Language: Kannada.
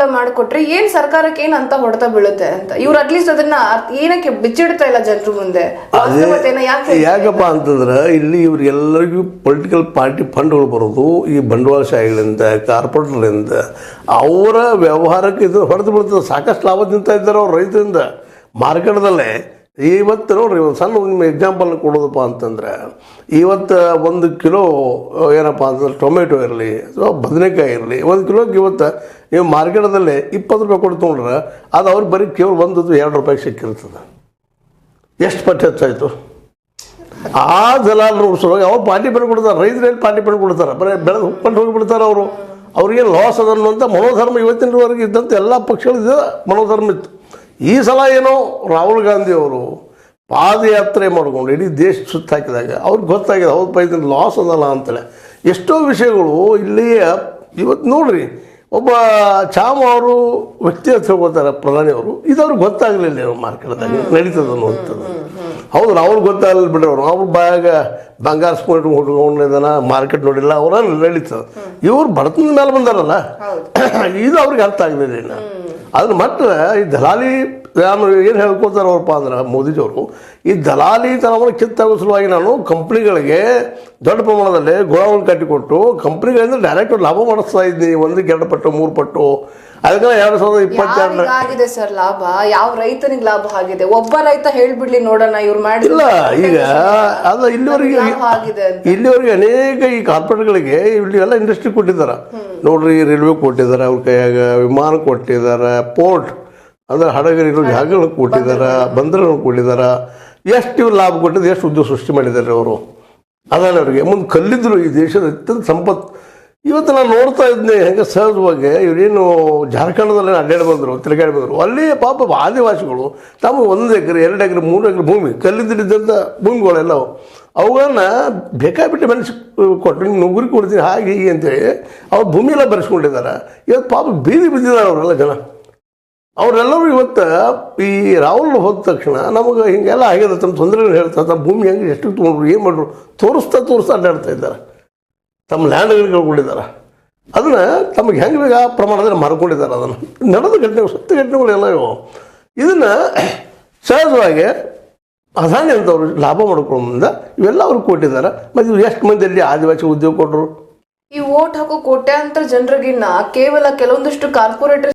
ಅನುಕೂಲ ಮಾಡಿಕೊಟ್ರೆ ಏನ್ ಸರ್ಕಾರಕ್ಕೆ ಏನ್ ಅಂತ ಹೊಡೆತ ಬೀಳುತ್ತೆ ಅಂತ ಇವ್ರು ಅಟ್ಲೀಸ್ಟ್ ಅದನ್ನ ಏನಕ್ಕೆ ಬಿಚ್ಚಿಡ್ತಾ ಇಲ್ಲ ಜನರ ಮುಂದೆ. ಯಾಕಪ್ಪ ಅಂತಂದ್ರೆ ಇಲ್ಲಿ ಇವ್ರಿಗೆಲ್ಲರಿಗೂ ಪೊಲಿಟಿಕಲ್ ಪಾರ್ಟಿ ಫಂಡ್ಗಳು ಬರೋದು ಈ ಬಂಡವಾಳಶಾಹಿಗಳಿಂದ, ಕಾರ್ಪೊರೇಟ್ಗಳಿಂದ, ಅವರ ವ್ಯವಹಾರಕ್ಕೆ ಇದು ಹೊಡೆದು ಬೀಳ್ತದೆ. ಸಾಕಷ್ಟು ಲಾಭ ತಿಂತಾ ಇದ್ದಾರೆ ಅವ್ರು ರೈತರಿಂದ ಮಾರ್ಕೆಟ್ದಲ್ಲೇ. ಇವತ್ತು ನೋಡ್ರಿ ಒಂದು ಸಣ್ಣ ನಿಮ್ಮ ಎಕ್ಸಾಂಪಲ್ ಕೊಡೋದಪ್ಪ ಅಂತಂದ್ರೆ, ಇವತ್ತು 1 ಕಿಲೋ ಏನಪ್ಪ ಅಂತಂದ್ರೆ ಟೊಮೆಟೊ ಇರಲಿ ಅಥವಾ ಬದನೆಕಾಯಿ ಇರಲಿ, 1 ಕಿಲೋಗೆ ಇವತ್ತು ನೀವು ಮಾರ್ಕೆಟ್ದಲ್ಲೇ 20 ರೂಪಾಯಿ ಕೊಟ್ಟು ತೊಗೊಂಡ್ರೆ ಅದು ಅವ್ರಿಗೆ ಬರೀ ಕೇವಲ 1 2 ರೂಪಾಯಿಗೆ ಸಿಕ್ಕಿರ್ತದೆ. ಎಷ್ಟು ಪಟ್ಟು ಹೆಚ್ಚಾಯಿತು? ಆ ದಲಾಲರು ಸಲುವಾಗಿ ಅವ್ರು ಪಾರ್ಟಿ ಪೆಂಡ್ ಕೊಡ್ತಾರೆ. ರೈತರಲ್ಲಿ ಪಾರ್ಟಿ ಪೆಂಡ್ ಕೊಡ್ತಾರೆ, ಬರೀ ಬೆಳೆದು ಹುಕ್ಕೊಂಡು ಹೋಗಿಬಿಡ್ತಾರೆ. ಅವರು ಅವ್ರಿಗೆ ಲಾಸ್ ಅದನ್ನುವಂಥ ಮನೋಧರ್ಮ ಇವತ್ತಿನವರೆಗೆ ಇದ್ದಂಥ ಎಲ್ಲ ಪಕ್ಷಗಳಿದ್ದ ಮನೋಧರ್ಮ ಇತ್ತು. ಈ ಸಲ ಏನೋ ರಾಹುಲ್ ಗಾಂಧಿ ಅವರು ಪಾದಯಾತ್ರೆ ಮಾಡಿಕೊಂಡು ಇಡೀ ದೇಶ ಸುತ್ತಾಕಿದಾಗ ಅವ್ರಿಗೆ ಗೊತ್ತಾಗಿದೆ ಹೌದು ಇದನ್ನು ಲಾಸ್ ಅದಲ್ಲ ಅಂತೇಳಿ. ಎಷ್ಟೋ ವಿಷಯಗಳು ಇಲ್ಲಿಯೇ ಇವತ್ತು ನೋಡ್ರಿ, ಒಬ್ಬ ಚಾಮ್ ಅವರು ವ್ಯಕ್ತಿ ಅಂತ ಹೇಳ್ಕೊತಾರೆ ಪ್ರಧಾನಿಯವರು, ಇದು ಅವ್ರಿಗೆ ಗೊತ್ತಾಗಲಿಲ್ಲ ಮಾರ್ಕೆಟ್ದಾಗ ನಡೀತದೆ ಅನ್ನುವಂಥದ್ದು. ಹೌದು ಅವ್ರಿಗೆ ಗೊತ್ತಾಗಲಿಲ್ಲ ಬಿಡ್ರಿ, ಅವ್ರು ಬಾಯಾಗ ಬಂಗಾರ ಸ್ಪೋರ್ಟ್ ಹುಡ್ಕೊಂಡಿದ್ದಾನ, ಮಾರ್ಕೆಟ್ ನೋಡಿಲ್ಲ, ಅವರ ನಡೀತದೆ. ಇವ್ರು ಬಡತನ ಮೇಲೆ ಬಂದಾರಲ್ಲ, ಇದು ಅವ್ರಿಗೆ ಅರ್ಥ ಆಗಲಿಲ್ಲ. ಇನ್ನು ಅದ್ರ ಮಟ್ಟ ಈ ದಲಾಲಿ ನಾನು ಏನು ಹೇಳ್ಕೊತಾರೆ ಅವ್ರಪ್ಪ ಅಂದ್ರೆ ಮೋದಿಜಿಯವರು, ಈ ದಲಾಲಿ ತನವನ್ನು ಕಿತ್ತಾಗೋ ಸಲುವಾಗಿ ನಾನು ಕಂಪ್ನಿಗಳಿಗೆ ದೊಡ್ಡ ಪ್ರಮಾಣದಲ್ಲಿ ಗೋಳವನ್ನು ಕಟ್ಟಿಕೊಟ್ಟು ಕಂಪ್ನಿಗಳಿಂದ ಡೈರೆಕ್ಟ್ ಲಾಭ ಮಾಡಿಸ್ತಾ ಇದ್ದೀನಿ, 1 2 ಪಟ್ಟು 3 ಪಟ್ಟು. ಅದಕ್ಕೆ 2022 ಆಗಿದೆ ಸರ್ ಲಾಭ. ಯಾವ ರೈತನಿಗೆ ಲಾಭ ಆಗಿದೆ? ಒಬ್ಬ ರೈತ ಹೇಳ್ಬಿಡ್ಲಿ ನೋಡೋಣ ಇವ್ರು ಮಾಡಿಲ್ಲ. ಈಗ ಅದು ಇಲ್ಲಿವರೆಗೆ ಅನೇಕ ಈ ಕಾರ್ಪೊರೇಟ್ಗಳಿಗೆ ಇಲ್ಲಿ ಎಲ್ಲ ಇಂಡಸ್ಟ್ರಿ ಕೊಟ್ಟಿದ್ದಾರೆ ನೋಡ್ರಿ. ರೈಲ್ವೆ ಕೊಟ್ಟಿದ್ದಾರೆ, ಅವ್ರ ಕೈಯಾಗ ವಿಮಾನ ಕೊಟ್ಟಿದ್ದಾರೆ, ಪೋರ್ಟ್ ಅಂದರೆ ಹಡಗರಿರೋ ಜಾಗಗಳು ಕೊಟ್ಟಿದ್ದಾರೆ, ಬಂದರುಗಳನ್ನು ಕೊಟ್ಟಿದ್ದಾರೆ. ಎಷ್ಟು ಇವ್ರು ಲಾಭ ಕೊಟ್ಟಿದ್ದು, ಎಷ್ಟು ಉದ್ಯೋಗ ಸೃಷ್ಟಿ ಮಾಡಿದ್ದಾರೆ ಅವರು. ಅದನ್ನು ಅವರಿಗೆ ಮುಂದೆ ಕಲ್ಲಿದ್ರು ಈ ದೇಶದ ಅತ್ಯಂತ ಸಂಪತ್ತು. ಇವತ್ತು ನಾನು ನೋಡ್ತಾ ಇದ್ದೆ ಹೆಂಗೆ ಸಹಜವಾಗಿ ಇವರೇನು ಜಾರ್ಖಂಡದಲ್ಲಿ ಅಡ್ಡಾಡಿ ಬಂದರು, ತಿರುಗಾಡಿ ಬಂದರು. ಅಲ್ಲಿ ಪಾಪ ಆದಿವಾಸಿಗಳು ತಮ್ಮ 1 ಎಕರೆ 2 ಎಕರೆ 3 ಎಕರೆ ಭೂಮಿ ಕಲ್ಲಿದ್ದಂಥ ಭೂಮಿಗಳೆಲ್ಲವು ಅವುಗಳನ್ನ ಬೇಕಾಬಿಟ್ಟು ಬೆಳೆಸಿ ಕೊಟ್ಟು ನುಗ್ಗುರಿ ಕೊಡ್ತೀನಿ ಹಾಗೆ ಹೀಗೆ ಅಂತೇಳಿ ಅವ್ರ ಭೂಮಿಯೆಲ್ಲ ಬೆರೆಸ್ಕೊಂಡಿದ್ದಾರೆ. ಇವತ್ತು ಪಾಪ ಬೀದಿ ಬಿದ್ದಿದ್ದಾರೆ ಅವರೆಲ್ಲ ಜನ. ಅವರೆಲ್ಲರೂ ಇವತ್ತು ಈ ರಾಹುಲ್ ಹೋದ ತಕ್ಷಣ ನಮಗೆ ಹಿಂಗೆಲ್ಲ ಆಗಿದೆ, ತಮ್ಮ ತೊಂದರೆಗಳು ಹೇಳ್ತಾರೆ, ತಮ್ಮ ಭೂಮಿ ಹೆಂಗೆ ಎಷ್ಟು ತೊಗೊಂಡ್ರು ಏನು ಮಾಡ್ರು ತೋರಿಸ್ತಾ ಅಡ್ಡಾಡ್ತಾ ಇದ್ದಾರೆ. ತಮ್ಮ ಲ್ಯಾಂಡ್ಗಳಿಗೆ ಕಳ್ಕೊಂಡಿದ್ದಾರೆ. ಅದನ್ನು ತಮಗೆ ಹೆಂಗೆ ಬೇಕು ಆ ಪ್ರಮಾಣದಲ್ಲಿ ಮಾರ್ಕೊಂಡಿದ್ದಾರೆ. ಅದನ್ನು ನಡೆದ ಘಟನೆಗಳು, ಸತ್ಯ ಘಟನೆಗಳೆಲ್ಲ ಇವು. ಇದನ್ನು ಸಹಜವಾಗಿ ಅದಾನಿ ಅಂತವ್ರು ಲಾಭ ಮಾಡ್ಕೊಳ್ಳೋದ್ರಿಂದ ಇವೆಲ್ಲ ಅವ್ರಿಗೆ ಕೊಟ್ಟಿದ್ದಾರೆ. ಮತ್ತು ಇವ್ರು ಎಷ್ಟು ಮಂದಿಯಲ್ಲಿ ಆದಿವಾಸಿ ಉದ್ಯೋಗ ಕೊಟ್ಟರು? ಈ ವೋಟ್ ಹಾಕೋ ಕೋಟ್ಯಾಂತರ ಜನರಿಗಿನ್ನ ಕೇವಲ ಕೆಲವೊಂದಿಷ್ಟು ಕಾರ್ಪೊರೇಟರ್